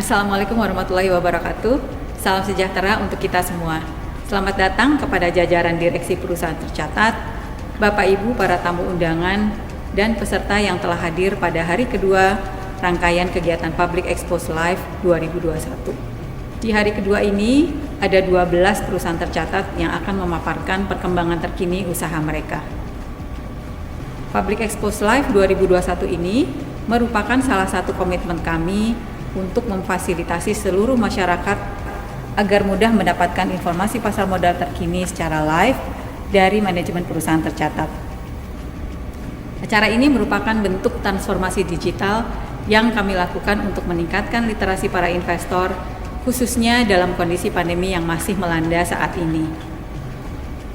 Assalamualaikum warahmatullahi wabarakatuh. Salam sejahtera untuk kita semua. Selamat datang kepada jajaran Direksi Perusahaan Tercatat, Bapak Ibu para tamu undangan, dan peserta yang telah hadir pada hari kedua rangkaian kegiatan Public Expose Live 2021. Di hari kedua ini, ada 12 perusahaan tercatat yang akan memaparkan perkembangan terkini usaha mereka. Public Expose Live 2021 ini merupakan salah satu komitmen kami untuk memfasilitasi seluruh masyarakat agar mudah mendapatkan informasi pasar modal terkini secara live dari manajemen perusahaan tercatat. Acara ini merupakan bentuk transformasi digital yang kami lakukan untuk meningkatkan literasi para investor, khususnya dalam kondisi pandemi yang masih melanda saat ini.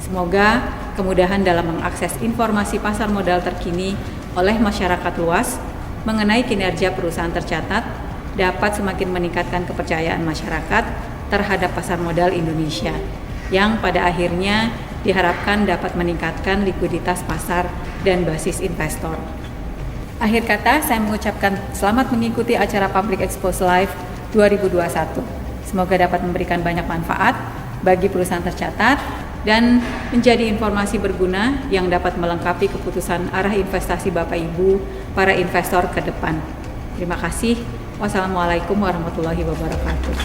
Semoga kemudahan dalam mengakses informasi pasar modal terkini oleh masyarakat luas mengenai kinerja perusahaan tercatat dapat semakin meningkatkan kepercayaan masyarakat terhadap pasar modal Indonesia, yang pada akhirnya diharapkan dapat meningkatkan likuiditas pasar dan basis investor. Akhir kata, saya mengucapkan selamat mengikuti acara Public Expose Live 2021. Semoga dapat memberikan banyak manfaat bagi perusahaan tercatat dan menjadi informasi berguna yang dapat melengkapi keputusan arah investasi Bapak Ibu para investor ke depan. Terima kasih. Wassalamualaikum warahmatullahi wabarakatuh.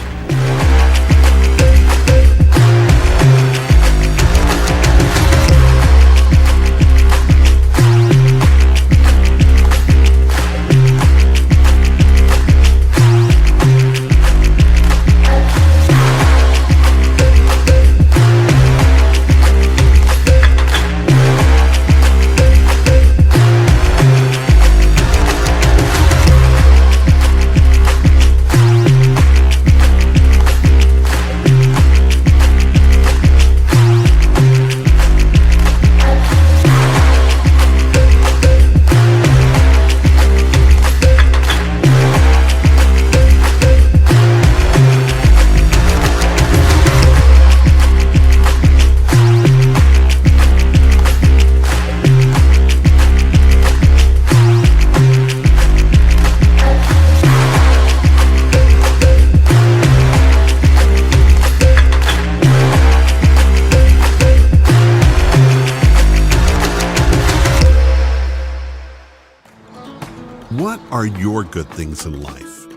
What are your good things in life?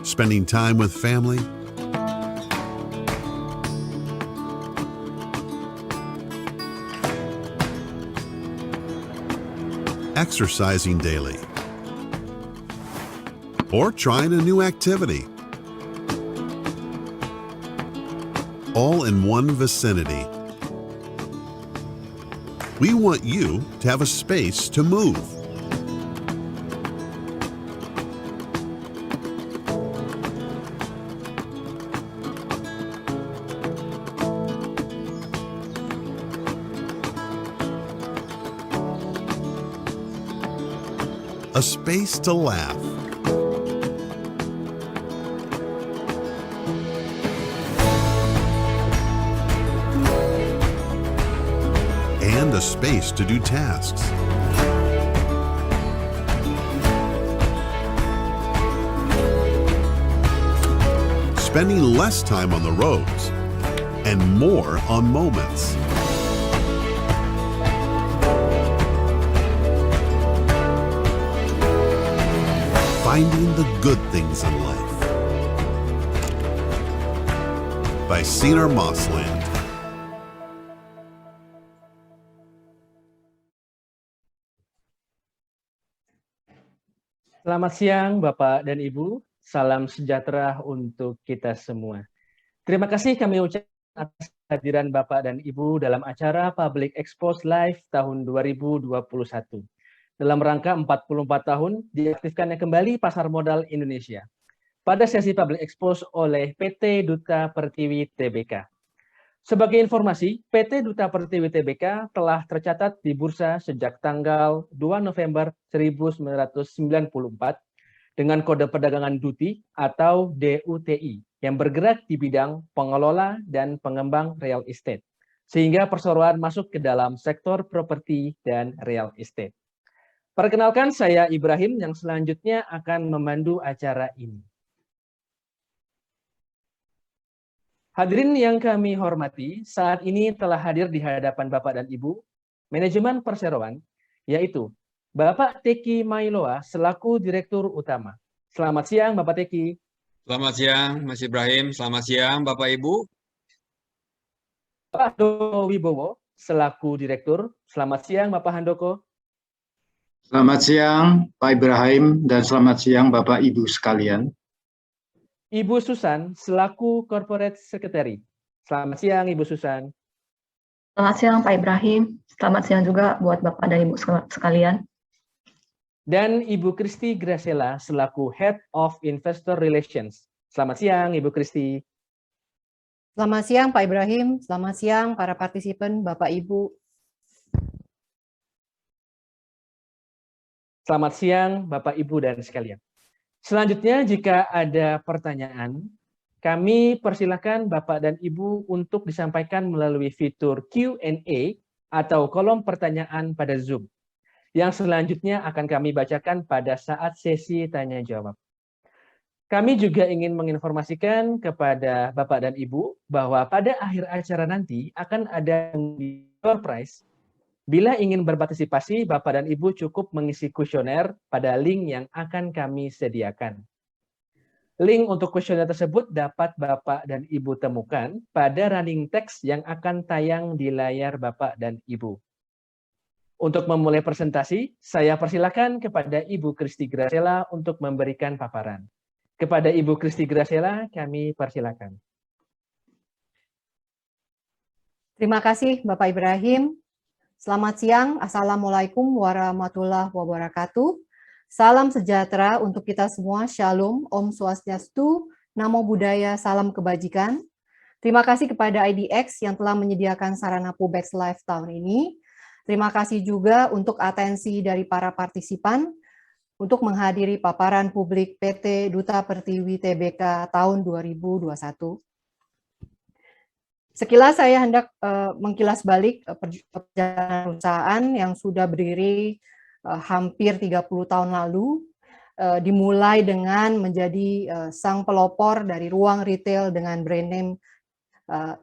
Spending time with family? Exercising daily? Or trying a new activity? All in one vicinity. We want you to have a space to move. A space to laugh. And a space to do tasks. Spending less time on the roads and more on moments. Finding the good things in life. By Sinar Mossland. Selamat siang Bapak dan Ibu, salam sejahtera untuk kita semua. Terima kasih kami ucapkan atas kehadiran Bapak dan Ibu dalam acara Public Expose Live tahun 2021. Dalam rangka 44 tahun diaktifkannya kembali pasar modal Indonesia. Pada sesi Public Expose oleh PT Duta Pertiwi Tbk. Sebagai informasi, PT Duta Pertiwi Tbk telah tercatat di bursa sejak tanggal 2 November 1994 dengan kode perdagangan DUTI atau DUTI yang bergerak di bidang pengelola dan pengembang real estate, sehingga perseroan masuk ke dalam sektor properti dan real estate. Perkenalkan, saya Ibrahim yang selanjutnya akan memandu acara ini. Hadirin yang kami hormati, saat ini telah hadir di hadapan Bapak dan Ibu, manajemen perseroan, yaitu Bapak Teki Mailoa selaku Direktur Utama. Selamat siang Bapak Teki. Selamat siang Mas Ibrahim, selamat siang Bapak Ibu. Pak Handoko Wibowo selaku Direktur. Selamat siang Bapak Handoko. Selamat siang Pak Ibrahim dan selamat siang Bapak Ibu sekalian. Ibu Susan selaku Corporate Secretary. Selamat siang Ibu Susan. Selamat siang Pak Ibrahim, selamat siang juga buat Bapak dan Ibu sekalian. Dan Ibu Kristi Graciela selaku Head of Investor Relations. Selamat siang Ibu Kristi. Selamat siang Pak Ibrahim, selamat siang para partisipan Bapak Ibu. Selamat siang Bapak Ibu dan sekalian. Selanjutnya jika ada pertanyaan, kami persilakan Bapak dan Ibu untuk disampaikan melalui fitur Q&A atau kolom pertanyaan pada Zoom. Yang selanjutnya akan kami bacakan pada saat sesi tanya jawab. Kami juga ingin menginformasikan kepada Bapak dan Ibu bahwa pada akhir acara nanti akan ada door prize. Bila ingin berpartisipasi, Bapak dan Ibu cukup mengisi kuesioner pada link yang akan kami sediakan. Link untuk kuesioner tersebut dapat Bapak dan Ibu temukan pada running text yang akan tayang di layar Bapak dan Ibu. Untuk memulai presentasi, saya persilakan kepada Ibu Kristi Graciela untuk memberikan paparan. Kepada Ibu Kristi Graciela, kami persilakan. Terima kasih Bapak Ibrahim. Selamat siang, Assalamualaikum warahmatullahi wabarakatuh. Salam sejahtera untuk kita semua, Shalom, Om Swastiastu, Namo Buddhaya, Salam Kebajikan. Terima kasih kepada IDX yang telah menyediakan sarana Pubex Live tahun ini. Terima kasih juga untuk atensi dari para partisipan untuk menghadiri paparan publik PT Duta Pertiwi Tbk tahun 2021. Sekilas saya hendak mengkilas balik perjalanan perusahaan yang sudah berdiri hampir 30 tahun lalu, dimulai dengan menjadi sang pelopor dari ruang retail dengan brand name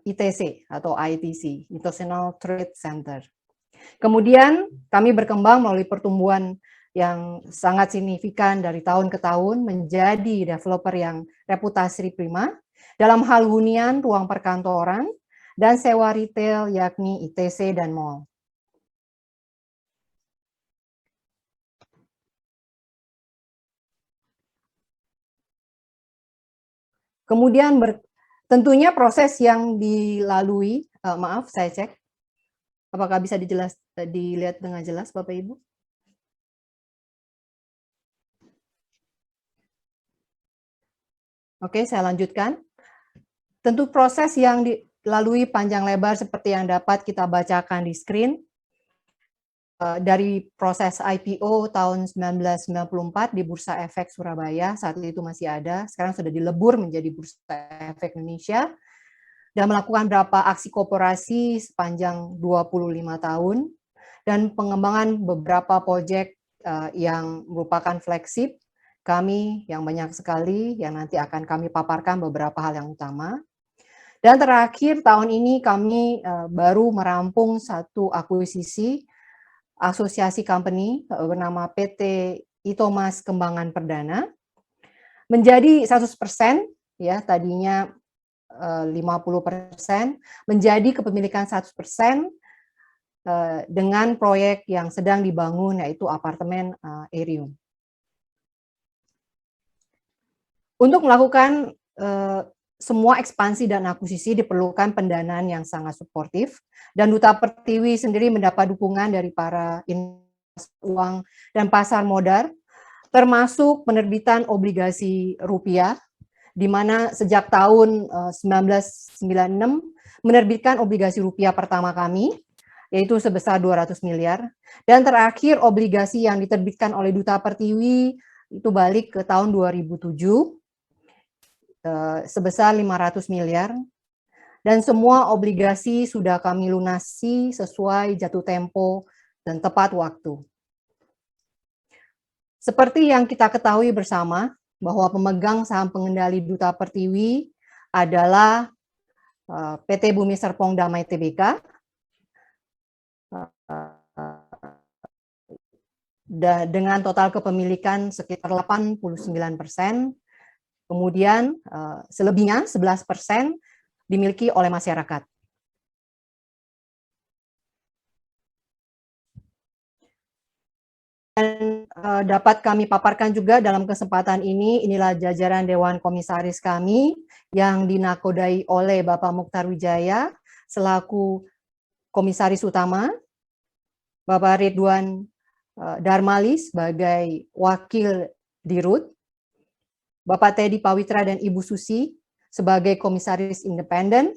ITC atau ITC, International Trade Center. Kemudian kami berkembang melalui pertumbuhan yang sangat signifikan dari tahun ke tahun menjadi developer yang reputasi prima dalam hal hunian, ruang perkantoran, dan sewa retail yakni ITC dan mall. Kemudian tentunya proses yang dilalui, maaf saya cek, apakah bisa dilihat dengan jelas Bapak Ibu? Oke, saya lanjutkan. Tentu proses yang dilalui panjang lebar seperti yang dapat kita bacakan di screen. Dari proses IPO tahun 1994 di Bursa Efek Surabaya, saat itu masih ada, sekarang sudah dilebur menjadi Bursa Efek Indonesia, dan melakukan beberapa aksi koperasi sepanjang 25 tahun, dan pengembangan beberapa proyek yang merupakan flagship kami yang banyak sekali, yang nanti akan kami paparkan beberapa hal yang utama. Dan terakhir tahun ini kami baru merampung satu akuisisi asosiasi company bernama PT Itomas Kembangan Perdana menjadi 100%, ya tadinya 50%, menjadi kepemilikan 100% dengan proyek yang sedang dibangun yaitu apartemen Aerium. Untuk melakukan semua ekspansi dan akuisisi diperlukan pendanaan yang sangat suportif, dan Duta Pertiwi sendiri mendapat dukungan dari para investor uang dan pasar modal, termasuk penerbitan obligasi rupiah, di mana sejak tahun 1996 menerbitkan obligasi rupiah pertama kami, yaitu sebesar 200 miliar, dan terakhir obligasi yang diterbitkan oleh Duta Pertiwi itu balik ke tahun 2007, sebesar 500 miliar, dan semua obligasi sudah kami lunasi sesuai jatuh tempo dan tepat waktu. Seperti yang kita ketahui bersama, bahwa pemegang saham pengendali Duta Pertiwi adalah PT Bumi Serpong Damai Tbk, dengan total kepemilikan sekitar 89%, kemudian selebihnya 11% dimiliki oleh masyarakat. Dan dapat kami paparkan juga dalam kesempatan ini, inilah jajaran Dewan Komisaris kami yang dinakodai oleh Bapak Mukhtar Wijaya selaku Komisaris Utama, Bapak Ridwan Darmali sebagai Wakil Dirut, Bapak Teddy Pawitra dan Ibu Susi sebagai Komisaris Independen.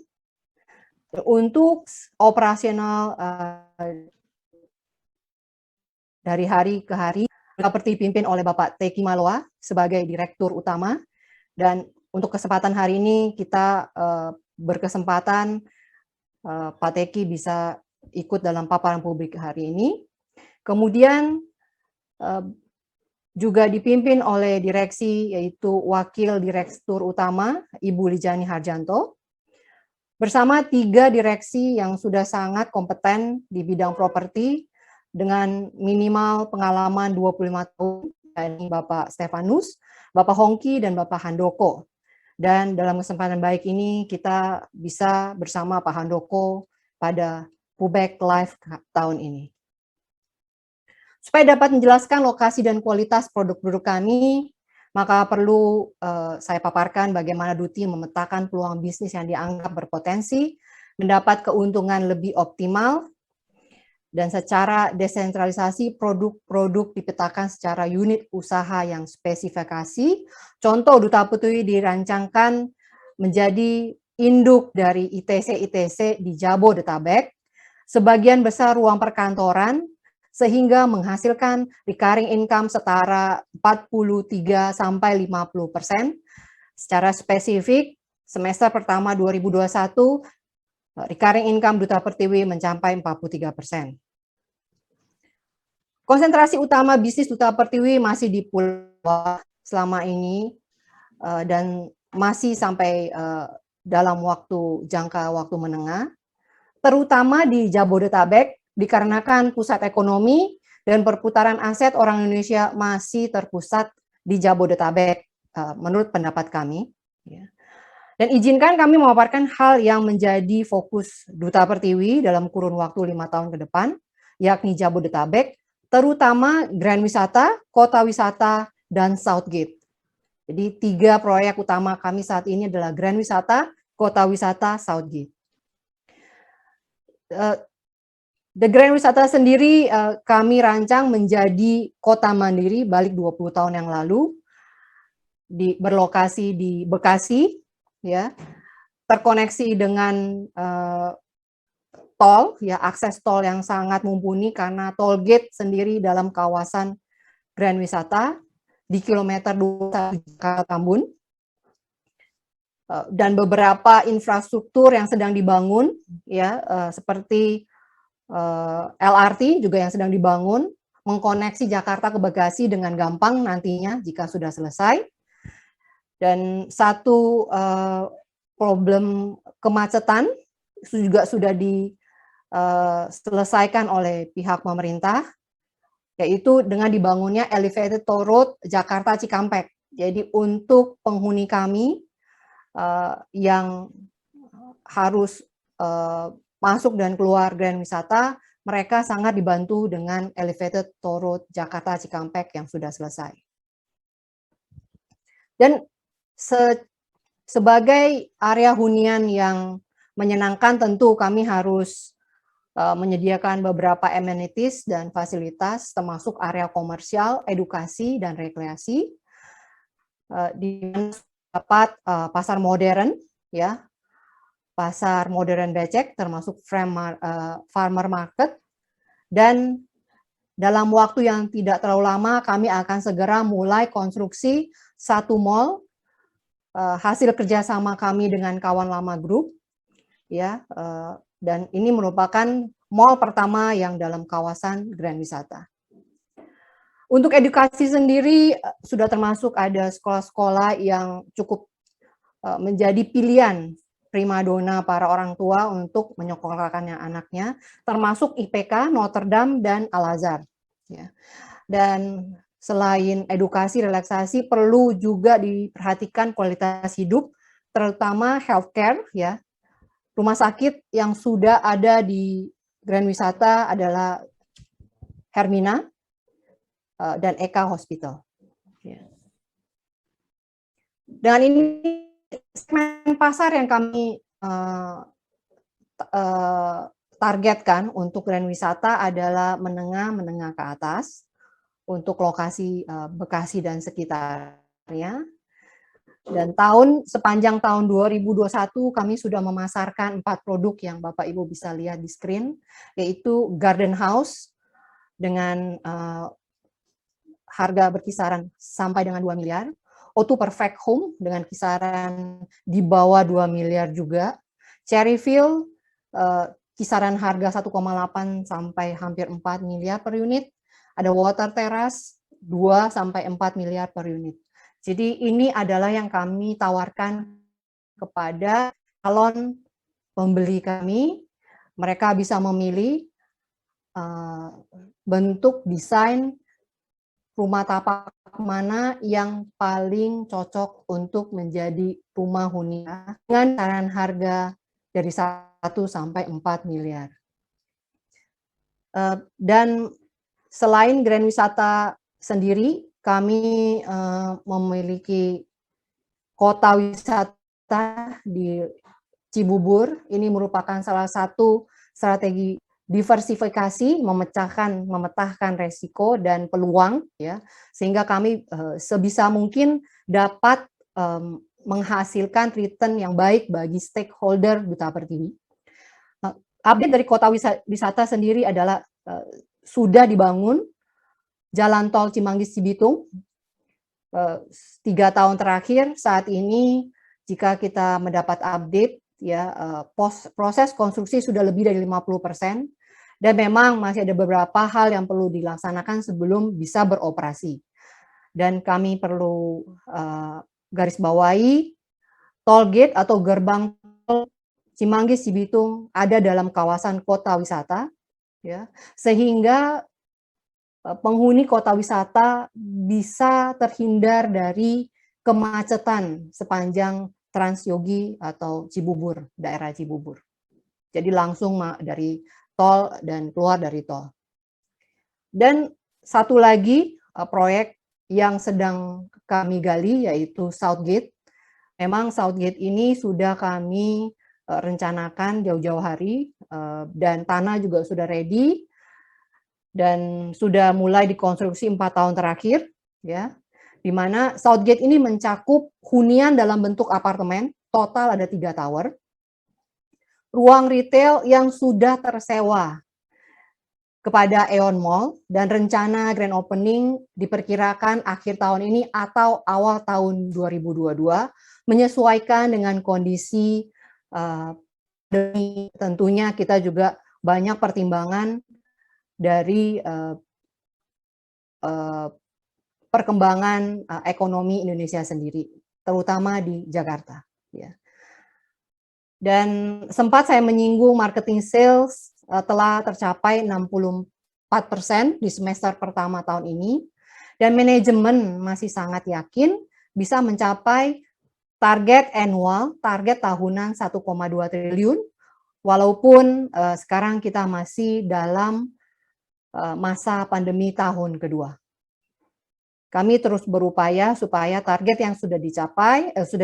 Untuk operasional dari hari ke hari seperti dipimpin oleh Bapak Teki Maloa sebagai Direktur Utama, dan untuk kesempatan hari ini kita berkesempatan Pak Teki bisa ikut dalam paparan publik hari ini. Kemudian juga dipimpin oleh direksi, yaitu Wakil Direktur Utama Ibu Lijani Harjanto, bersama 3 direksi yang sudah sangat kompeten di bidang properti dengan minimal pengalaman 25 tahun, yakni Bapak Stefanus, Bapak Hongki, dan Bapak Handoko. Dan dalam kesempatan baik ini kita bisa bersama Pak Handoko pada Pubek Live tahun ini. Supaya dapat menjelaskan lokasi dan kualitas produk-produk kami, maka perlu saya paparkan bagaimana Duti memetakan peluang bisnis yang dianggap berpotensi, mendapat keuntungan lebih optimal, dan secara desentralisasi produk-produk dipetakan secara unit usaha yang spesifikasi. Contoh, Duta Pertiwi dirancangkan menjadi induk dari ITC-ITC di Jabodetabek, sebagian besar ruang perkantoran, sehingga menghasilkan recurring income setara 43-50%. Secara spesifik, semester pertama 2021, recurring income Duta Pertiwi mencapai 43%. Konsentrasi utama bisnis Duta Pertiwi masih di Pulau selama ini, dan masih sampai dalam jangka waktu menengah, terutama di Jabodetabek, dikarenakan pusat ekonomi dan perputaran aset orang Indonesia masih terpusat di Jabodetabek, menurut pendapat kami. Dan izinkan kami memaparkan hal yang menjadi fokus Duta Pertiwi dalam kurun waktu 5 tahun ke depan, yakni Jabodetabek, terutama Grand Wisata, Kota Wisata, dan Southgate. Jadi 3 proyek utama kami saat ini adalah Grand Wisata, Kota Wisata, Southgate. The Grand Wisata sendiri kami rancang menjadi kota mandiri balik 20 tahun yang lalu, berlokasi di Bekasi, ya, terkoneksi dengan tol, ya, akses tol yang sangat mumpuni karena tol gate sendiri dalam kawasan Grand Wisata di kilometer 21 Jakarta Tambun, dan beberapa infrastruktur yang sedang dibangun, ya, seperti LRT juga yang sedang dibangun, mengkoneksi Jakarta ke Bekasi dengan gampang nantinya jika sudah selesai. Dan satu problem kemacetan juga sudah diselesaikan oleh pihak pemerintah, yaitu dengan dibangunnya elevated toll road Jakarta Cikampek. Jadi untuk penghuni kami yang harus masuk dan keluar Grand Wisata, mereka sangat dibantu dengan elevated toll road Jakarta Cikampek yang sudah selesai. Dan sebagai area hunian yang menyenangkan, tentu kami harus menyediakan beberapa amenities dan fasilitas, termasuk area komersial, edukasi, dan rekreasi. Di mana dapat pasar modern, ya, pasar modern becek, termasuk farmer market, dan dalam waktu yang tidak terlalu lama kami akan segera mulai konstruksi 1 mall, hasil kerjasama kami dengan Kawan Lama Group, ya, dan ini merupakan mall pertama yang dalam kawasan Grand Wisata. Untuk edukasi sendiri sudah termasuk ada sekolah-sekolah yang cukup menjadi pilihan primadona para orang tua untuk menyekolahkan anaknya, termasuk IPK, Notre Dame, dan Al-Azhar. Ya. Dan selain edukasi, relaksasi, perlu juga diperhatikan kualitas hidup, terutama healthcare, ya. Rumah sakit yang sudah ada di Grand Wisata adalah Hermina dan Eka Hospital. Ya. Dan ini segmen pasar yang kami targetkan untuk Grand Wisata adalah menengah ke atas untuk lokasi Bekasi dan sekitarnya. Dan sepanjang tahun 2021 kami sudah memasarkan 4 produk yang Bapak Ibu bisa lihat di screen, yaitu Garden House dengan harga berkisaran sampai dengan 2 miliar, O2 Perfect Home dengan kisaran di bawah 2 miliar juga, Cherryville kisaran harga 1,8 sampai hampir 4 miliar per unit, ada Water Terrace 2 sampai 4 miliar per unit. Jadi ini adalah yang kami tawarkan kepada calon pembeli kami. Mereka bisa memilih bentuk desain rumah tapak mana yang paling cocok untuk menjadi rumah hunian dengan kisaran harga dari 1 sampai 4 miliar. Dan selain Grand Wisata sendiri, kami memiliki kota wisata di Cibubur. Ini merupakan salah satu strategi diversifikasi, memetakan resiko dan peluang, ya, sehingga kami sebisa mungkin dapat menghasilkan return yang baik bagi stakeholder Duta Pertiwi. Update dari kota wisata sendiri adalah sudah dibangun Jalan Tol Cimanggis-Cibitung 3 tahun terakhir. Saat ini jika kita mendapat update, ya, proses konstruksi sudah lebih dari 50%, dan memang masih ada beberapa hal yang perlu dilaksanakan sebelum bisa beroperasi. Dan kami perlu garis bawahi, toll gate atau gerbang tol Cimanggis-Cibitung ada dalam kawasan kota wisata, ya, sehingga penghuni kota wisata bisa terhindar dari kemacetan sepanjang Transyogi atau Cibubur, daerah Cibubur. Jadi langsung dari tol dan keluar dari tol. Dan satu lagi proyek yang sedang kami gali yaitu Southgate. Memang Southgate ini sudah kami rencanakan jauh-jauh hari, dan tanah juga sudah ready dan sudah mulai dikonstruksi 4 tahun terakhir, ya, di mana Southgate ini mencakup hunian dalam bentuk apartemen, total ada 3 tower, ruang retail yang sudah tersewa kepada Aeon Mall, dan rencana grand opening diperkirakan akhir tahun ini atau awal tahun 2022, menyesuaikan dengan kondisi tentunya kita juga banyak pertimbangan dari perkembangan ekonomi Indonesia sendiri, terutama di Jakarta. Ya. Dan sempat saya menyinggung marketing sales telah tercapai 64% di semester pertama tahun ini, dan manajemen masih sangat yakin bisa mencapai target annual, target tahunan 1,2 triliun, walaupun sekarang kita masih dalam masa pandemi tahun kedua. Kami terus berupaya supaya target yang sudah dicapai, sudah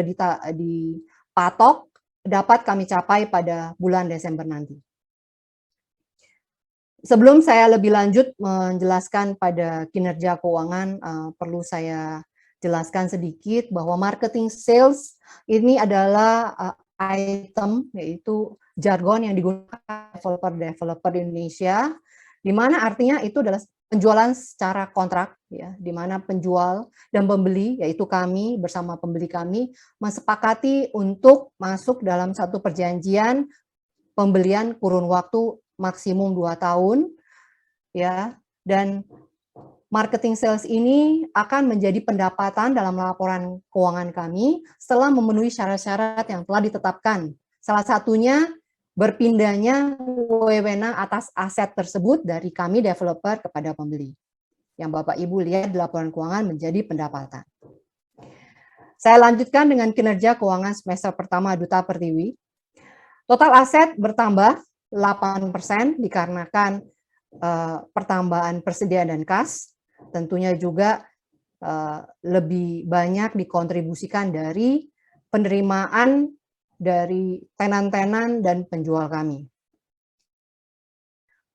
dipatok, dapat kami capai pada bulan Desember nanti. Sebelum saya lebih lanjut menjelaskan pada kinerja keuangan, perlu saya jelaskan sedikit bahwa marketing sales ini adalah item, yaitu jargon yang digunakan developer di Indonesia, di mana artinya itu adalah penjualan secara kontrak, ya, di mana penjual dan pembeli, yaitu kami bersama pembeli kami, mensepakati untuk masuk dalam satu perjanjian pembelian kurun waktu maksimum 2 tahun, ya, dan marketing sales ini akan menjadi pendapatan dalam laporan keuangan kami setelah memenuhi syarat-syarat yang telah ditetapkan. Salah satunya berpindahnya wewenang atas aset tersebut dari kami developer kepada pembeli. Yang Bapak Ibu lihat di laporan keuangan menjadi pendapatan. Saya lanjutkan dengan kinerja keuangan semester pertama Duta Pertiwi. Total aset bertambah 8% dikarenakan pertambahan persediaan dan kas. Tentunya juga lebih banyak dikontribusikan dari penerimaan dari tenan-tenan dan penjual kami.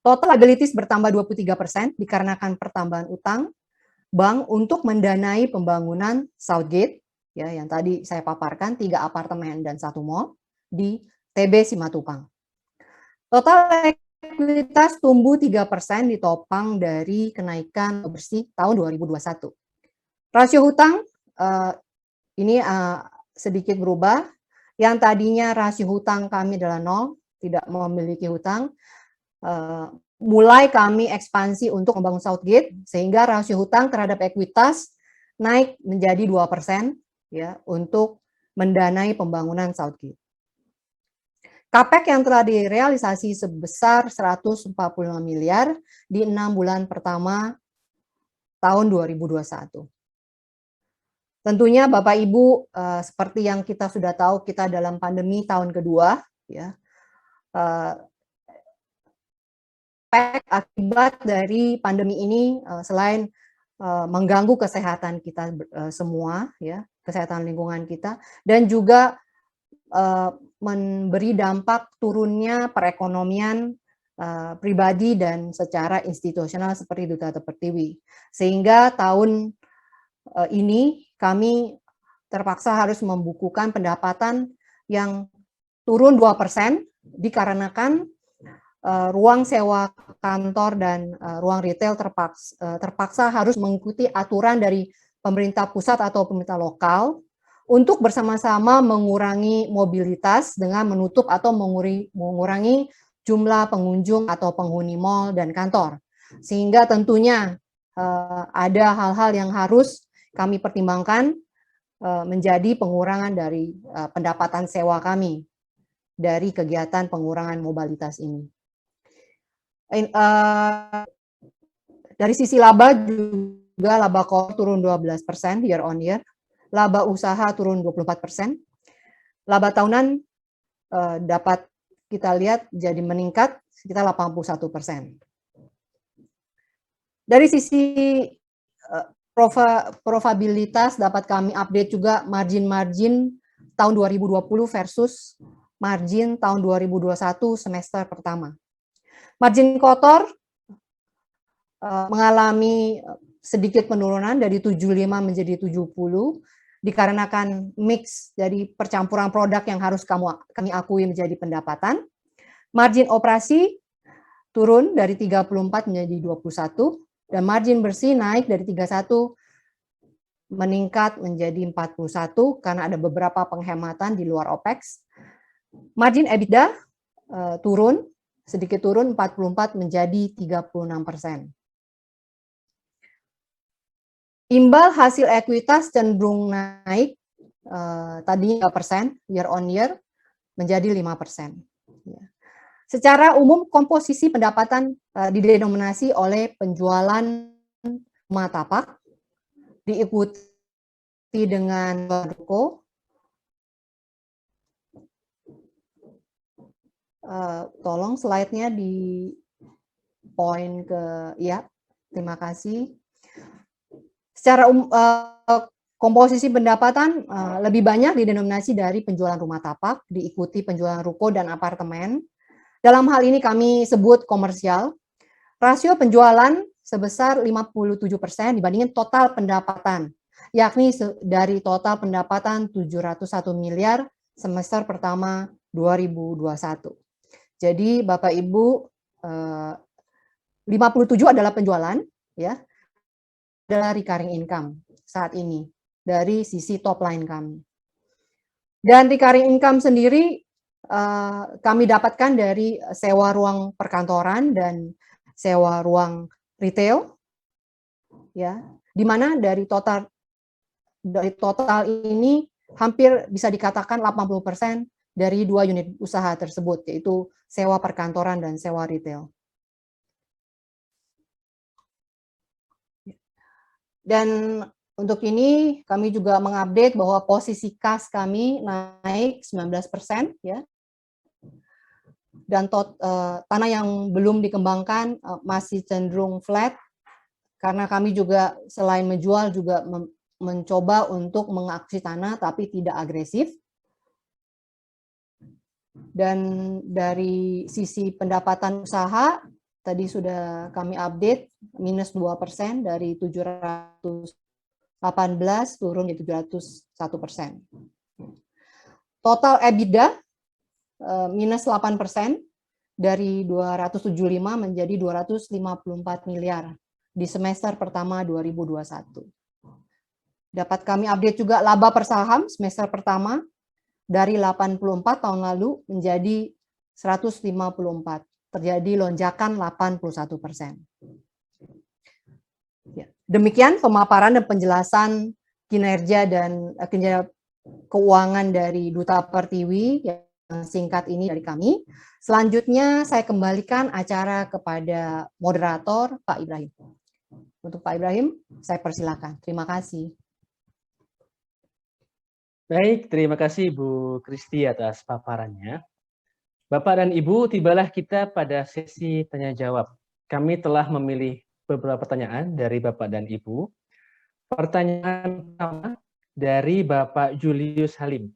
Total liabilities bertambah 23% dikarenakan pertambahan utang bank untuk mendanai pembangunan Southgate, ya, yang tadi saya paparkan, 3 apartemen dan 1 mall di TB Simatupang. Total ekuitas tumbuh 3% ditopang dari kenaikan bersih tahun 2021. Rasio hutang ini sedikit berubah. Yang tadinya rasio hutang kami adalah 0, tidak memiliki hutang. Mulai kami ekspansi untuk membangun Southgate, sehingga rasio hutang terhadap ekuitas naik menjadi 2%, ya, untuk mendanai pembangunan Southgate. Capex yang telah direalisasi sebesar 145 miliar di 6 bulan pertama tahun 2021. Tentunya Bapak Ibu, seperti yang kita sudah tahu, kita dalam pandemi tahun kedua, ya. Akibat dari pandemi ini selain mengganggu kesehatan kita semua, ya, kesehatan lingkungan kita, dan juga memberi dampak turunnya perekonomian pribadi dan secara institusional seperti Duta Pertiwi. Sehingga tahun ini kami terpaksa harus membukukan pendapatan yang turun 2% dikarenakan ruang sewa kantor dan ruang retail terpaksa harus mengikuti aturan dari pemerintah pusat atau pemerintah lokal untuk bersama-sama mengurangi mobilitas dengan menutup atau mengurangi jumlah pengunjung atau penghuni mal dan kantor. Sehingga tentunya ada hal-hal yang harus kami pertimbangkan menjadi pengurangan dari pendapatan sewa kami dari kegiatan pengurangan mobilitas ini. Dari sisi laba juga laba core turun 12% year on year. Laba usaha turun 24%, laba tahunan dapat kita lihat jadi meningkat sekitar 81%. Dari sisi profitabilitas dapat kami update juga margin tahun 2020 versus margin tahun 2021 semester pertama. Margin kotor mengalami sedikit penurunan dari 75 menjadi 70 dikarenakan mix dari percampuran produk yang harus kami akui menjadi pendapatan. Margin operasi turun dari 34 menjadi 21 dan margin bersih naik dari 31 meningkat menjadi 41 karena ada beberapa penghematan di luar OPEX. Margin EBITDA sedikit turun 44 menjadi 36%. Imbal hasil ekuitas cenderung naik, tadinya 3% year on year menjadi 5%. Ya. Secara umum komposisi pendapatan didenominasi oleh penjualan rumah tapak, diikuti dengan ruko. Tolong slide-nya di poin ke, ya, terima kasih. Secara komposisi pendapatan lebih banyak didenominasi dari penjualan rumah tapak, diikuti penjualan ruko dan apartemen. Dalam hal ini kami sebut komersial. Rasio penjualan sebesar 57% dibandingin total pendapatan, yakni dari total pendapatan 701 miliar semester pertama 2021. Jadi Bapak Ibu, 57 adalah penjualan, ya, adalah recurring income saat ini dari sisi top line kami. Dan recurring income sendiri kami dapatkan dari sewa ruang perkantoran dan sewa ruang retail ya, di mana dari total ini hampir bisa dikatakan 80% dari 2 unit usaha tersebut, yaitu sewa perkantoran dan sewa retail. Dan untuk ini kami juga mengupdate bahwa posisi kas kami naik 19%, ya. Dan tanah yang belum dikembangkan masih cenderung flat, karena kami juga selain menjual juga mencoba untuk mengakuisisi tanah tapi tidak agresif. Dan dari sisi pendapatan usaha, tadi sudah kami update, minus 2% dari 718 turun di 701%. Total EBITDA minus 8% dari 275 menjadi 254 miliar di semester pertama 2021. Dapat kami update juga laba per saham semester pertama dari 84 tahun lalu menjadi 154, terjadi lonjakan 81%. Ya. Demikian pemaparan dan penjelasan kinerja dan kinerja keuangan dari Duta Pertiwi yang singkat ini dari kami. Selanjutnya saya kembalikan acara kepada moderator Pak Ibrahim. Untuk Pak Ibrahim, saya persilakan. Terima kasih. Baik, terima kasih Bu Kristi atas paparannya. Bapak dan Ibu, tibalah kita pada sesi tanya-jawab. Kami telah memilih beberapa pertanyaan dari Bapak dan Ibu. Pertanyaan pertama dari Bapak Julius Halim.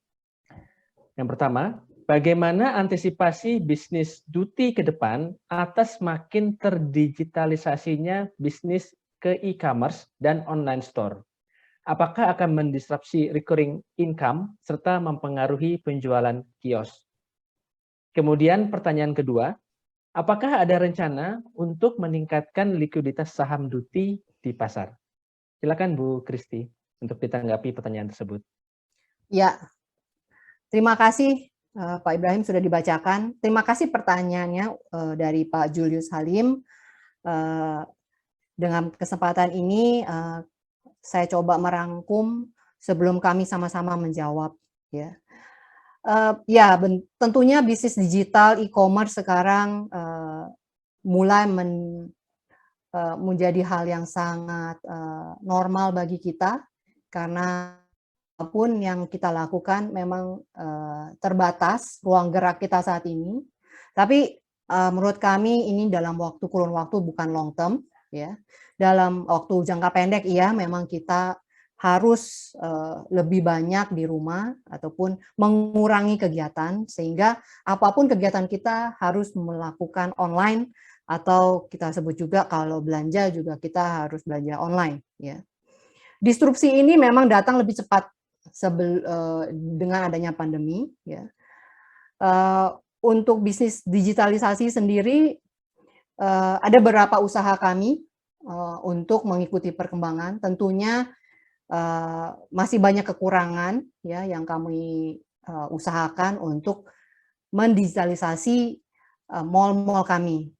Yang pertama, bagaimana antisipasi bisnis duty ke depan atas makin terdigitalisasinya bisnis ke e-commerce dan online store? Apakah akan mendisrupsi recurring income serta mempengaruhi penjualan kios? Kemudian pertanyaan kedua, apakah ada rencana untuk meningkatkan likuiditas saham duty di pasar? Silakan Bu Kristi untuk ditanggapi pertanyaan tersebut. Ya, terima kasih Pak Ibrahim sudah dibacakan. Terima kasih pertanyaannya dari Pak Julius Halim. Dengan kesempatan ini saya coba merangkum sebelum kami sama-sama menjawab. Ya, tentunya bisnis digital e-commerce sekarang mulai menjadi hal yang sangat normal bagi kita, karena apapun yang kita lakukan memang terbatas ruang gerak kita saat ini. Tapi menurut kami ini dalam kurun waktu bukan long term, ya. Dalam waktu jangka pendek, iya memang kita harus lebih banyak di rumah ataupun mengurangi kegiatan, sehingga apapun kegiatan kita harus melakukan online, atau kita sebut juga kalau belanja juga kita harus belanja online, ya. Disrupsi ini memang datang lebih cepat dengan adanya pandemi, ya. Untuk bisnis digitalisasi sendiri ada beberapa usaha kami untuk mengikuti perkembangan. Tentunya masih banyak kekurangan, ya, yang kami usahakan untuk mendigitalisasi mall-mall kami.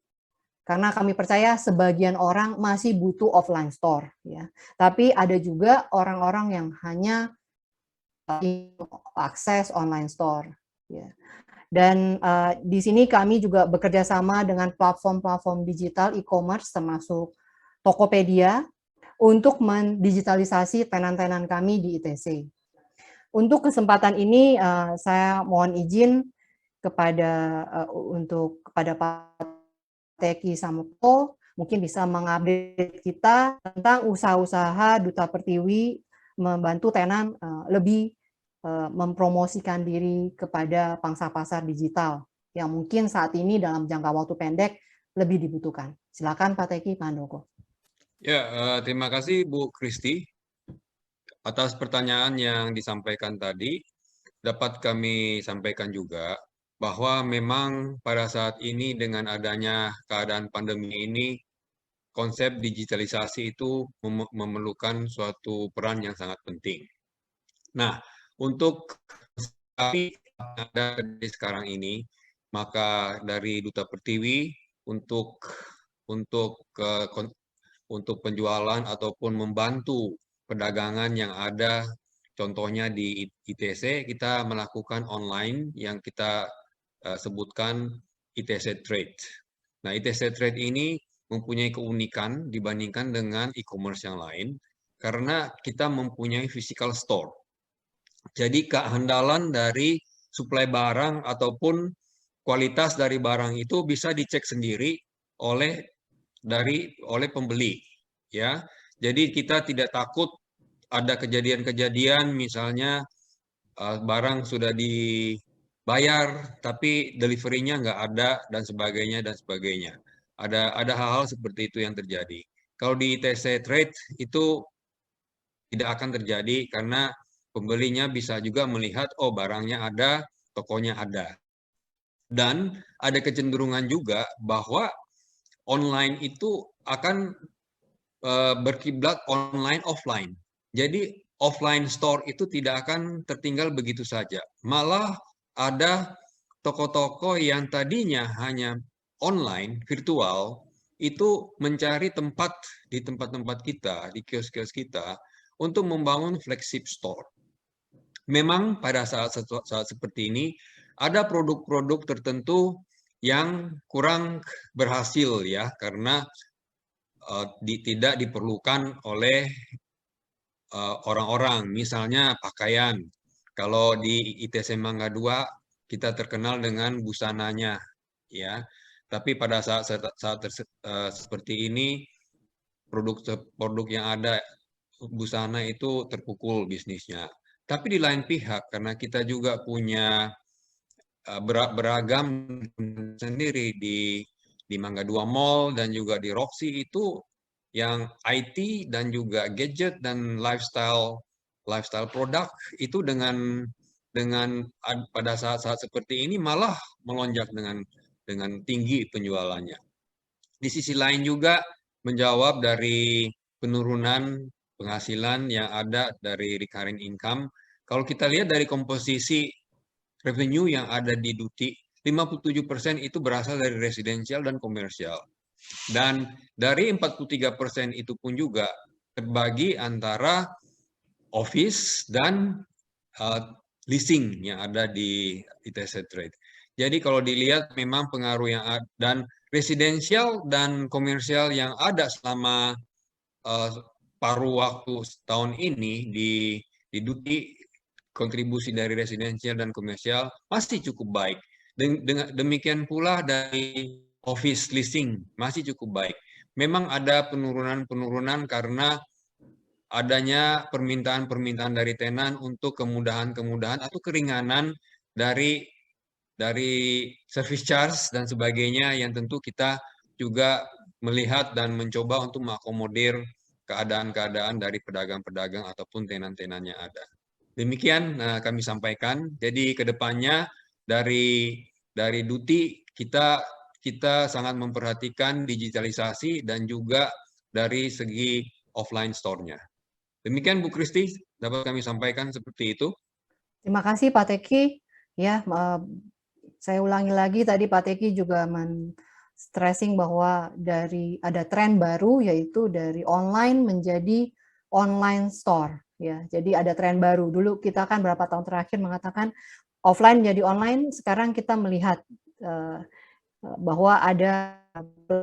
Karena kami percaya sebagian orang masih butuh offline store, ya. Tapi ada juga orang-orang yang hanya akses online store, ya. Dan di sini kami juga bekerja sama dengan platform-platform digital e-commerce termasuk Tokopedia untuk mendigitalisasi tenan-tenan kami di ITC. Untuk kesempatan ini saya mohon izin kepada Pak Teki Samoko mungkin bisa mengupdate kita tentang usaha-usaha Duta Pertiwi membantu tenan lebih mempromosikan diri kepada pangsa pasar digital yang mungkin saat ini dalam jangka waktu pendek lebih dibutuhkan. Silakan Pak Teki, Pak Handoko. Ya, terima kasih Bu Kristi atas pertanyaan yang disampaikan tadi. Dapat kami sampaikan juga bahwa memang pada saat ini dengan adanya keadaan pandemi ini, konsep digitalisasi itu memerlukan suatu peran yang sangat penting. Nah, untuk kami ada di sekarang ini, maka dari Duta Pertiwi untuk untuk penjualan ataupun membantu perdagangan yang ada. Contohnya di ITC kita melakukan online yang kita sebutkan ITC Trade. Nah, ITC Trade ini mempunyai keunikan dibandingkan dengan e-commerce yang lain karena kita mempunyai physical store. Jadi keandalan dari suplai barang ataupun kualitas dari barang itu bisa dicek sendiri oleh pembeli, ya. Jadi kita tidak takut ada kejadian-kejadian misalnya barang sudah dibayar tapi delivery-nya nggak ada dan sebagainya dan sebagainya. Ada hal-hal seperti itu yang terjadi. Kalau di ITC Trade itu tidak akan terjadi karena pembelinya bisa juga melihat, oh barangnya ada, tokonya ada. Dan ada kecenderungan juga bahwa online itu akan berkiblat online offline. Jadi offline store itu tidak akan tertinggal begitu saja. Malah ada toko-toko yang tadinya hanya online, virtual, itu mencari tempat di tempat-tempat kita, di kios-kios kita, untuk membangun flagship store. Memang pada saat seperti ini, ada produk-produk tertentu yang kurang berhasil ya, karena tidak diperlukan oleh orang-orang, misalnya pakaian. Kalau di ITC Mangga 2 kita terkenal dengan busananya, ya. Tapi pada saat seperti ini produk yang ada busana itu terpukul bisnisnya. Tapi di lain pihak karena kita juga punya beragam sendiri di Mangga 2 Mall dan juga di Roxy itu yang IT dan juga gadget dan lifestyle produk itu dengan pada saat-saat seperti ini malah melonjak dengan tinggi penjualannya. Di sisi lain juga menjawab dari penurunan penghasilan yang ada dari recurring income. Kalau kita lihat dari komposisi revenue yang ada di Duti, 57% itu berasal dari residensial dan komersial. Dan dari 43% itu pun juga terbagi antara office dan leasing yang ada di ITC Trade. Jadi kalau dilihat memang pengaruh yang ada, dan residensial dan komersial yang ada selama paruh waktu tahun ini di Duti, kontribusi dari residensial dan komersial masih cukup baik. Demikian pula dari office leasing masih cukup baik. Memang ada penurunan karena adanya permintaan dari tenan untuk kemudahan atau keringanan dari service charge dan sebagainya yang tentu kita juga melihat dan mencoba untuk mengakomodir keadaan-keadaan dari pedagang-pedagang ataupun tenan-tenan yang ada. Demikian kami sampaikan. Jadi kedepannya dari Duti kita sangat memperhatikan digitalisasi dan juga dari segi offline store-nya. Demikian Bu Kristi, dapat kami sampaikan seperti itu. Terima kasih Pak Teki. Ya, saya ulangi lagi tadi Pak Teki juga stressing bahwa ada tren baru yaitu dari online menjadi online store. Ya, jadi ada tren baru. Dulu kita kan berapa tahun terakhir mengatakan offline menjadi online. Sekarang kita melihat bahwa ada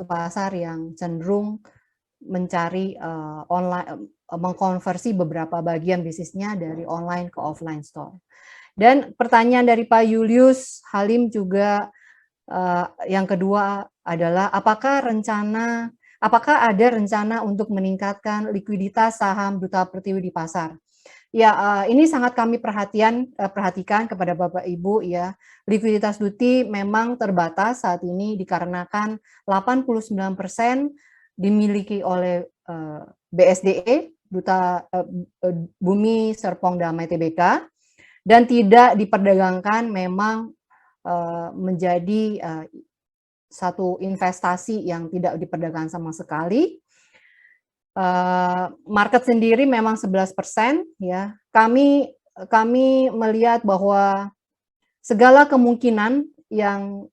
pasar yang cenderung mencari online, mengkonversi beberapa bagian bisnisnya dari online ke offline store. Dan pertanyaan dari Pak Julius Halim juga yang kedua adalah apakah ada rencana untuk meningkatkan likuiditas saham Duta Pertiwi di pasar? Ya, ini sangat kami perhatikan kepada Bapak Ibu ya. Likuiditas Duti memang terbatas saat ini dikarenakan 89% dimiliki oleh BSDE, Duta Bumi Serpong Damai Tbk, dan tidak diperdagangkan memang menjadi satu investasi yang tidak diperdagangkan sama sekali. Market sendiri memang 11% ya. Kami melihat bahwa segala kemungkinan yang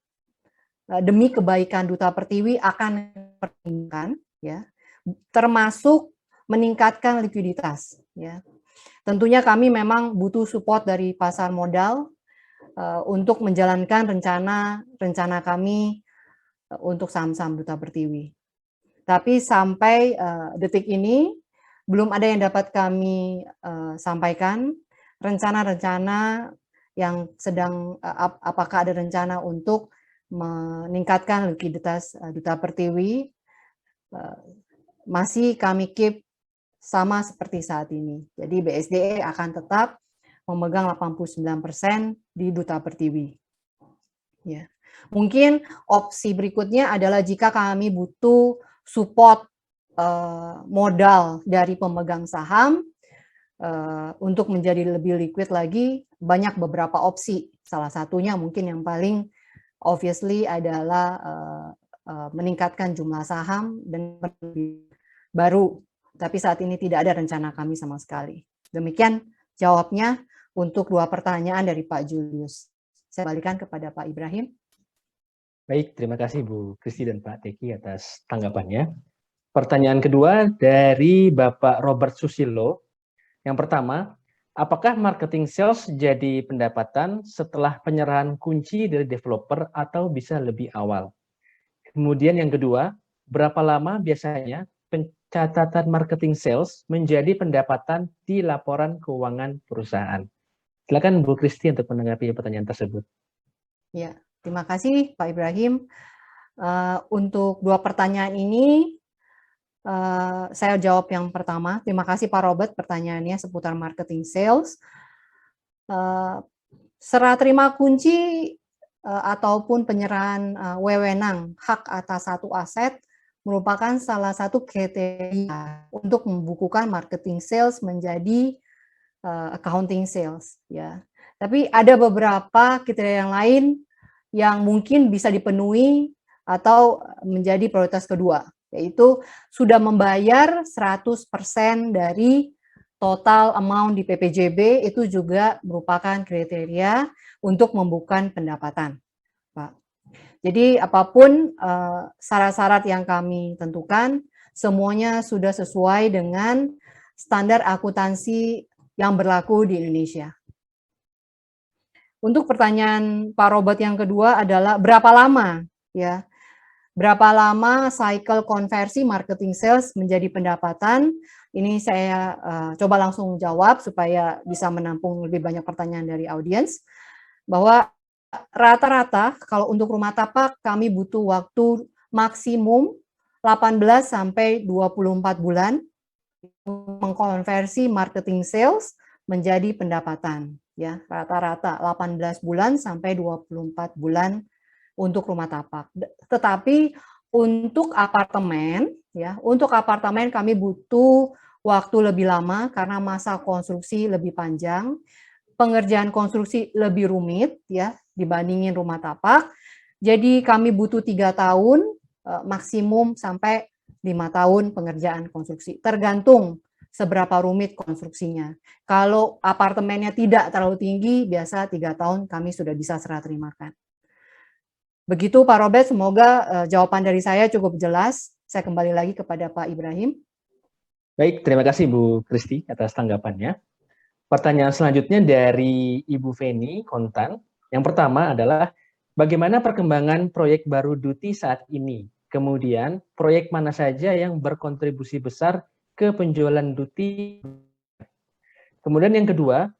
demi kebaikan Duta Pertiwi akan dipertimbangkan ya. termasuk meningkatkan likuiditas. Ya. Tentunya kami memang butuh support dari pasar modal untuk menjalankan rencana kami untuk saham-saham Duta Pertiwi. Tapi sampai detik ini belum ada yang dapat kami sampaikan rencana-rencana yang sedang apakah ada rencana untuk meningkatkan likuiditas Duta Pertiwi. Masih kami keep sama seperti saat ini. Jadi BSDE akan tetap memegang 89% di Duta Pertiwi. Ya. Mungkin opsi berikutnya adalah jika kami butuh support modal dari pemegang saham untuk menjadi lebih liquid lagi, banyak beberapa opsi. Salah satunya mungkin yang paling obviously adalah meningkatkan jumlah saham dan baru. Tapi saat ini tidak ada rencana kami sama sekali. Demikian jawabnya untuk 2 pertanyaan dari Pak Julius. Saya balikan kepada Pak Ibrahim. Baik, terima kasih Bu Kristi dan Pak Teki atas tanggapannya. Pertanyaan kedua dari Bapak Robert Susilo. Yang pertama, apakah marketing sales jadi pendapatan setelah penyerahan kunci dari developer atau bisa lebih awal? Kemudian yang kedua, berapa lama biasanya pencatatan marketing sales menjadi pendapatan di laporan keuangan perusahaan? Silakan Bu Kristi untuk menanggapi pertanyaan tersebut. Ya, terima kasih Pak Ibrahim. Untuk 2 pertanyaan ini, saya jawab yang pertama. Terima kasih Pak Robert pertanyaannya seputar marketing sales. Serah terima kunci ataupun penyerahan wewenang hak atas satu aset merupakan salah satu kriteria untuk membukukan marketing sales menjadi accounting sales. Ya. Tapi ada beberapa kriteria yang lain yang mungkin bisa dipenuhi atau menjadi prioritas kedua, yaitu sudah membayar 100% dari total amount di PPJB, itu juga merupakan kriteria untuk membukukan pendapatan, Pak. Jadi apapun syarat-syarat yang kami tentukan, semuanya sudah sesuai dengan standar akuntansi yang berlaku di Indonesia. Untuk pertanyaan Pak Robert yang kedua adalah berapa lama, ya? Berapa lama cycle konversi marketing sales menjadi pendapatan? Ini saya coba langsung jawab supaya bisa menampung lebih banyak pertanyaan dari audiens. Bahwa rata-rata kalau untuk rumah tapak kami butuh waktu maksimum 18 sampai 24 bulan mengkonversi marketing sales menjadi pendapatan, ya. Rata-rata 18 bulan sampai 24 bulan untuk rumah tapak. Tetapi untuk apartemen, ya, untuk apartemen kami butuh waktu lebih lama karena masa konstruksi lebih panjang, pengerjaan konstruksi lebih rumit, ya, dibandingin rumah tapak. Jadi kami butuh 3 tahun maksimum sampai 5 tahun pengerjaan konstruksi, tergantung seberapa rumit konstruksinya. Kalau apartemennya tidak terlalu tinggi, biasa 3 tahun kami sudah bisa serah terimakan. Begitu Pak Robert, semoga jawaban dari saya cukup jelas. Saya kembali lagi kepada Pak Ibrahim. Baik, terima kasih Bu Kristi atas tanggapannya. Pertanyaan selanjutnya dari Ibu Feni Kontan. Yang pertama adalah, bagaimana perkembangan proyek baru Duti saat ini? Kemudian, proyek mana saja yang berkontribusi besar ke penjualan Duti? Kemudian yang kedua,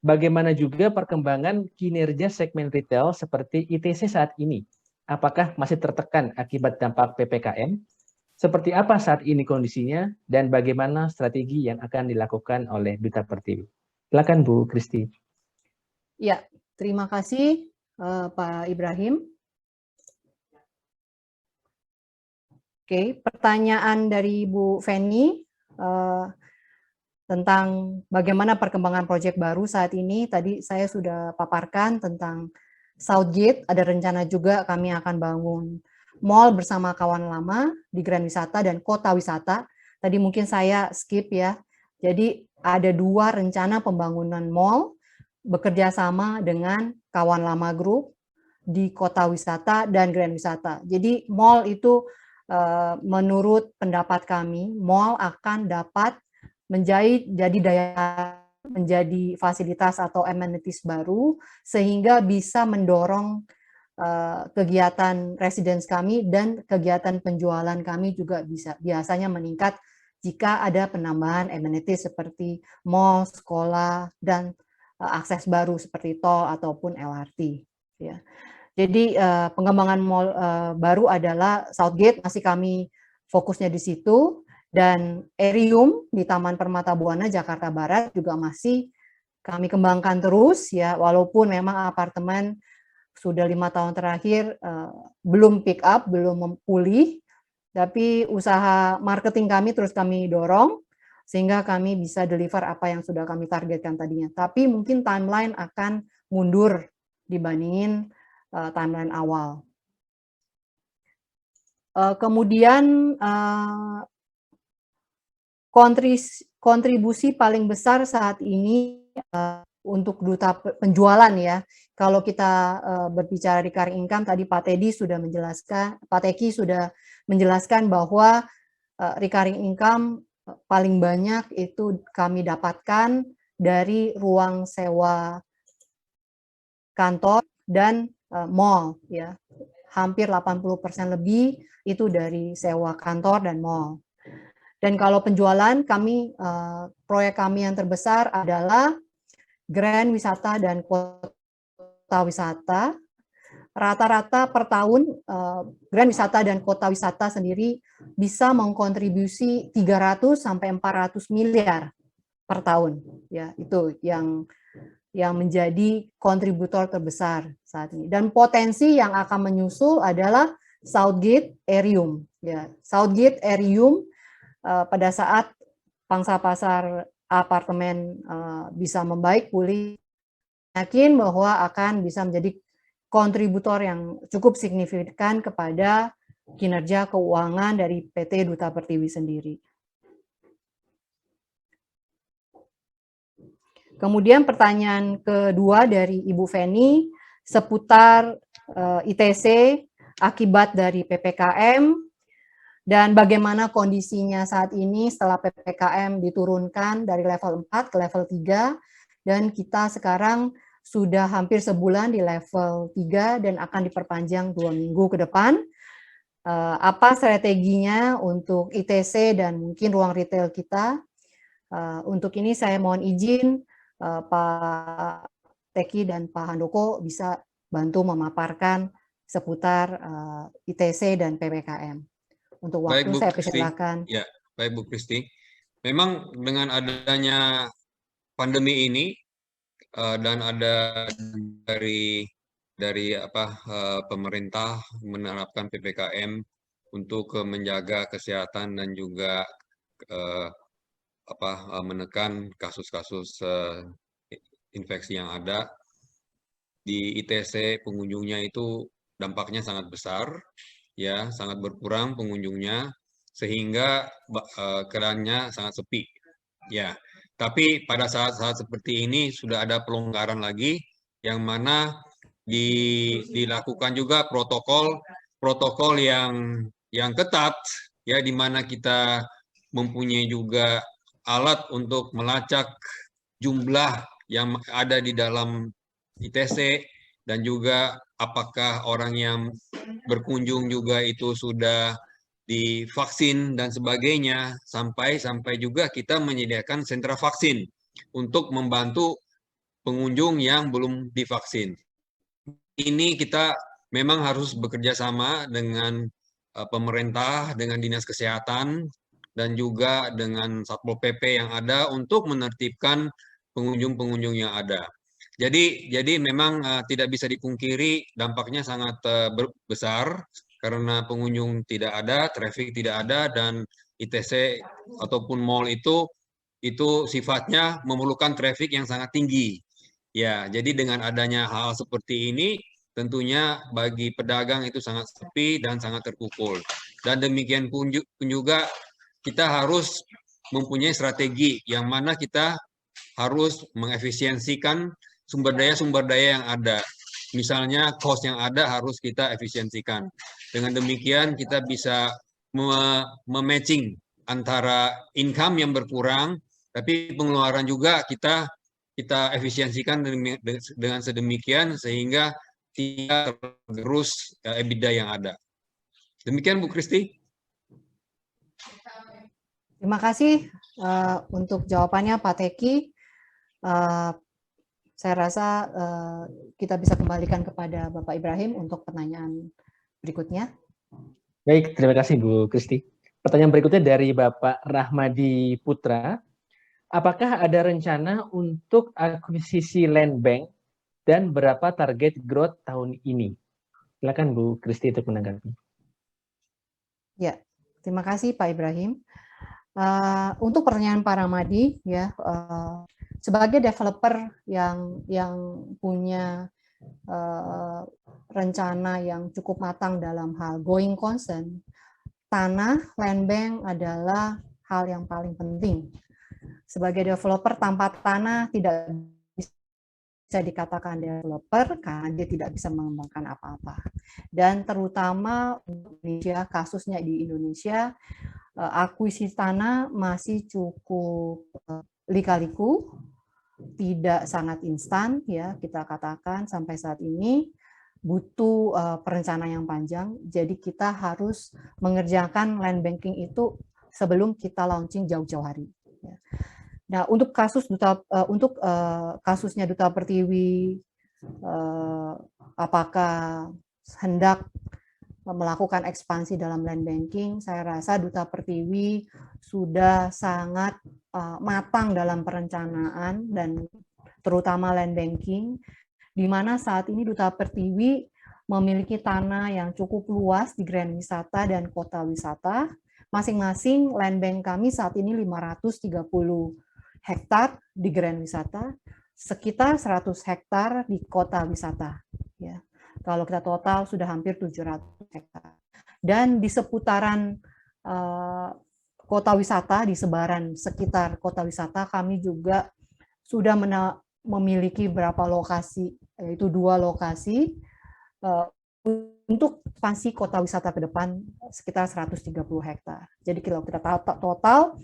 bagaimana juga perkembangan kinerja segmen retail seperti ITC saat ini? Apakah masih tertekan akibat dampak PPKM? Seperti apa saat ini kondisinya? Dan bagaimana strategi yang akan dilakukan oleh Duta Pertiwi? Silakan Bu Kristi. Ya, terima kasih Pak Ibrahim. Oke, pertanyaan dari Bu Feni tentang bagaimana perkembangan proyek baru saat ini. Tadi saya sudah paparkan tentang Southgate, ada rencana juga kami akan bangun mall bersama kawan lama di Grand Wisata dan Kota Wisata. Tadi mungkin saya skip ya. Jadi ada 2 rencana pembangunan mall bekerja sama dengan kawan lama grup di Kota Wisata dan Grand Wisata. Jadi mall itu menurut pendapat kami, mall akan dapat menjadi fasilitas atau amenities baru, sehingga bisa mendorong kegiatan residence kami dan kegiatan penjualan kami juga biasanya meningkat jika ada penambahan amenities seperti mall, sekolah, dan akses baru seperti tol ataupun LRT. Ya. Jadi pengembangan mall baru adalah Southgate, masih kami fokusnya di situ, dan Aerium di Taman Permata Buana Jakarta Barat juga masih kami kembangkan terus, ya, walaupun memang apartemen sudah 5 tahun terakhir belum pick up, belum pulih, tapi usaha marketing kami terus kami dorong sehingga kami bisa deliver apa yang sudah kami targetkan tadinya. Tapi mungkin timeline akan mundur dibandingin timeline awal. Kemudian kontribusi paling besar saat ini untuk duta penjualan, ya. Kalau kita berbicara recurring income, tadi Pak Teddy sudah menjelaskan, Pak Teki sudah menjelaskan bahwa recurring income paling banyak itu kami dapatkan dari ruang sewa kantor dan mall, ya. Hampir 80% lebih itu dari sewa kantor dan mall. Dan kalau penjualan kami, proyek kami yang terbesar adalah Grand Wisata dan Kota Wisata. Rata-rata per tahun Grand Wisata dan Kota Wisata sendiri bisa mengkontribusi 300 sampai 400 miliar per tahun, ya. Itu yang menjadi kontributor terbesar saat ini. Dan potensi yang akan menyusul adalah Southgate Aerium, ya. Southgate Aerium pada saat pangsa pasar apartemen bisa membaik, pulih, yakin bahwa akan bisa menjadi kontributor yang cukup signifikan kepada kinerja keuangan dari PT Duta Pertiwi sendiri. Kemudian pertanyaan kedua dari Ibu Feni seputar ITC akibat dari PPKM dan bagaimana kondisinya saat ini setelah PPKM diturunkan dari level 4 ke level 3 dan kita sekarang sudah hampir sebulan di level 3 dan akan diperpanjang 2 minggu ke depan. Apa strateginya untuk ITC dan mungkin ruang retail kita? Untuk ini saya mohon izin Pak Teki dan Pak Handoko bisa bantu memaparkan seputar ITC dan PPKM. Untuk waktu Baik, Bu saya Kristi. persilakan. Ya, baik Bu Kristi. Memang dengan adanya pandemi ini dan ada dari pemerintah menerapkan PPKM untuk menjaga kesehatan dan juga menekan kasus-kasus infeksi yang ada di ITC, pengunjungnya itu dampaknya sangat besar, ya, sangat berkurang pengunjungnya sehingga kerannya sangat sepi, ya. Tapi pada saat-saat seperti ini sudah ada pelonggaran lagi yang mana dilakukan juga protokol yang ketat, ya, di mana kita mempunyai juga alat untuk melacak jumlah yang ada di dalam ITC dan juga apakah orang yang berkunjung juga itu sudah divaksin dan sebagainya, sampai juga kita menyediakan sentra vaksin untuk membantu pengunjung yang belum divaksin. Ini kita memang harus bekerja sama dengan pemerintah, dengan Dinas Kesehatan, dan juga dengan Satpol PP yang ada untuk menertibkan pengunjung-pengunjung yang ada. Jadi memang tidak bisa dipungkiri dampaknya sangat besar karena pengunjung tidak ada, traffic tidak ada, dan ITC ataupun mall itu sifatnya memerlukan traffic yang sangat tinggi. Ya, jadi dengan adanya hal seperti ini tentunya bagi pedagang itu sangat sepi dan sangat terpukul. Dan demikian pun juga kita harus mempunyai strategi yang mana kita harus mengefisiensikan sumber daya yang ada. Misalnya cost yang ada harus kita efisiensikan. Dengan demikian kita bisa mematching antara income yang berkurang, tapi pengeluaran juga kita efisiensikan dengan sedemikian sehingga tidak tergerus EBITDA yang ada. Demikian Bu Kristi. Terima kasih untuk jawabannya Pak Teki. Saya rasa kita bisa kembalikan kepada Bapak Ibrahim untuk pertanyaan berikutnya. Baik, terima kasih Bu Kristi. Pertanyaan berikutnya dari Bapak Rahmadi Putra. Apakah ada rencana untuk akuisisi land bank dan berapa target growth tahun ini? Silakan Bu Kristi untuk menanggapi. Ya, terima kasih Pak Ibrahim. Untuk pertanyaan Pak Rahmadi, ya, sebagai developer yang punya rencana yang cukup matang dalam hal going concern, tanah land bank adalah hal yang paling penting. Sebagai developer tanpa tanah tidak bisa dikatakan developer karena dia tidak bisa mengembangkan apa-apa. Dan terutama Indonesia, kasusnya di Indonesia, akuisisi tanah masih cukup lika-liku, tidak sangat instan, ya kita katakan sampai saat ini butuh perencanaan yang panjang. Jadi kita harus mengerjakan land banking itu sebelum kita launching jauh-jauh hari. Nah, untuk kasusnya Duta Pertiwi, apakah hendak melakukan ekspansi dalam land banking, saya rasa Duta Pertiwi sudah sangat matang dalam perencanaan dan terutama land banking, di mana saat ini Duta Pertiwi memiliki tanah yang cukup luas di Grand Wisata dan Kota Wisata. Masing-masing land bank kami saat ini 530 hektar di Grand Wisata, sekitar 100 hektar di Kota Wisata. Ya. Kalau kita total sudah hampir 700 hektar. Dan di seputaran Kota Wisata, di sebaran sekitar Kota Wisata, kami juga sudah memiliki beberapa lokasi, yaitu 2 lokasi, untuk ekspansi Kota Wisata ke depan sekitar 130 hektar. Jadi kalau kita total,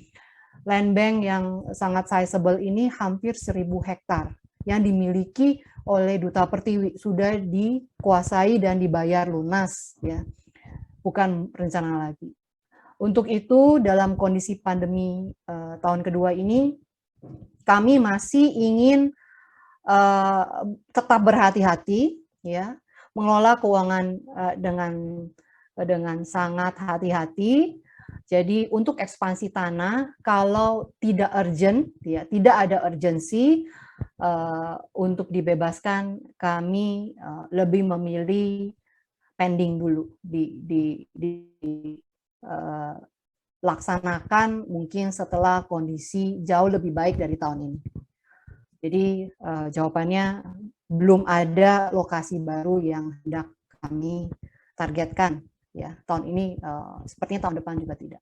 land bank yang sangat sizable ini hampir 1.000 hektar yang dimiliki oleh Duta Pertiwi, sudah dikuasai dan dibayar lunas, ya, bukan rencana lagi. Untuk itu dalam kondisi pandemi tahun kedua ini, kami masih ingin tetap berhati-hati, ya, mengelola keuangan dengan sangat hati-hati. Jadi untuk ekspansi tanah, kalau tidak urgent, ya, tidak ada urgensi untuk dibebaskan, kami lebih memilih pending dulu, laksanakan mungkin setelah kondisi jauh lebih baik dari tahun ini. Jadi jawabannya belum ada lokasi baru yang hendak kami targetkan. Ya, tahun ini sepertinya tahun depan juga tidak.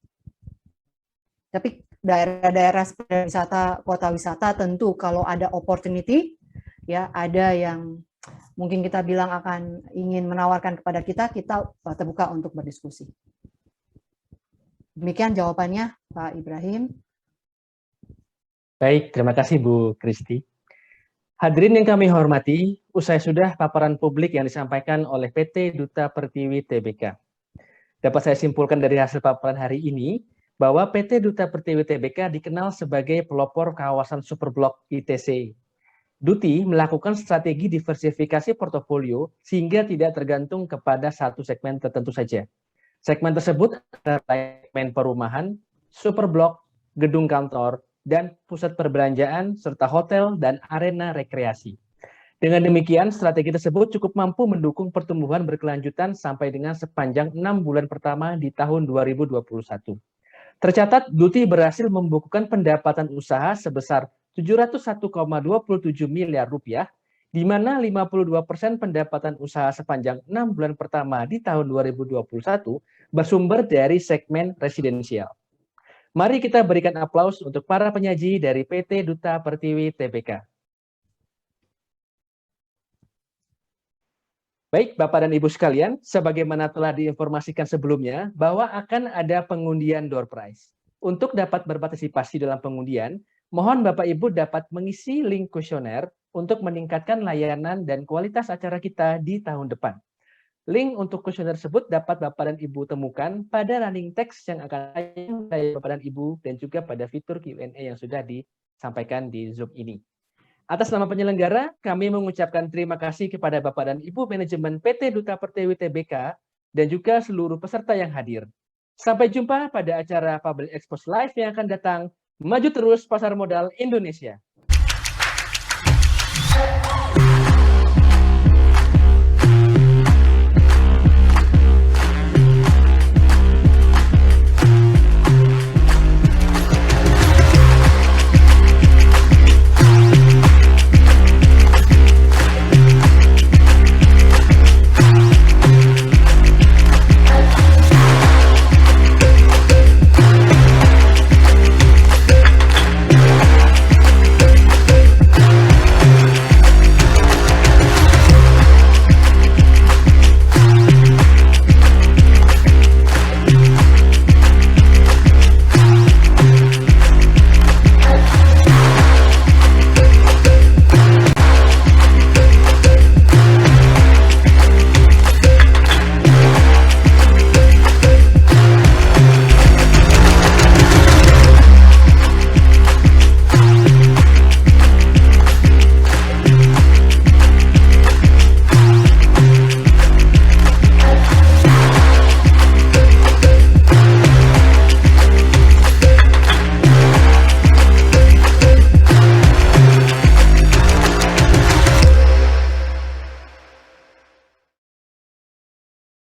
Tapi daerah-daerah seperti wisata, Kota Wisata tentu kalau ada opportunity, ya ada yang mungkin kita bilang akan ingin menawarkan kepada kita terbuka untuk berdiskusi. Demikian jawabannya, Pak Ibrahim. Baik, terima kasih Bu Kristi. Hadirin yang kami hormati, usai sudah paparan publik yang disampaikan oleh PT Duta Pertiwi Tbk. Dapat saya simpulkan dari hasil paparan hari ini, bahwa PT Duta Pertiwi Tbk dikenal sebagai pelopor kawasan superblok ITC. Duti melakukan strategi diversifikasi portofolio sehingga tidak tergantung kepada satu segmen tertentu saja. Segmen tersebut adalah segmen perumahan, superblok, gedung kantor, dan pusat perbelanjaan, serta hotel dan arena rekreasi. Dengan demikian, strategi tersebut cukup mampu mendukung pertumbuhan berkelanjutan sampai dengan sepanjang 6 bulan pertama di tahun 2021. Tercatat, Duti berhasil membukukan pendapatan usaha sebesar 701,27 miliar rupiah, di mana 52% pendapatan usaha sepanjang 6 bulan pertama di tahun 2021 bersumber dari segmen residensial. Mari kita berikan aplaus untuk para penyaji dari PT Duta Pertiwi Tbk. Baik, Bapak dan Ibu sekalian, sebagaimana telah diinformasikan sebelumnya bahwa akan ada pengundian door prize. Untuk dapat berpartisipasi dalam pengundian, mohon Bapak Ibu dapat mengisi link kuesioner untuk meningkatkan layanan dan kualitas acara kita di tahun depan. Link untuk kuesioner tersebut dapat Bapak dan Ibu temukan pada running text yang akan tayang dari Bapak dan Ibu dan juga pada fitur Q&A yang sudah disampaikan di Zoom ini. Atas nama penyelenggara, kami mengucapkan terima kasih kepada Bapak dan Ibu manajemen PT Duta Pertiwi Tbk dan juga seluruh peserta yang hadir. Sampai jumpa pada acara Public Expose Live yang akan datang. Maju terus pasar modal Indonesia.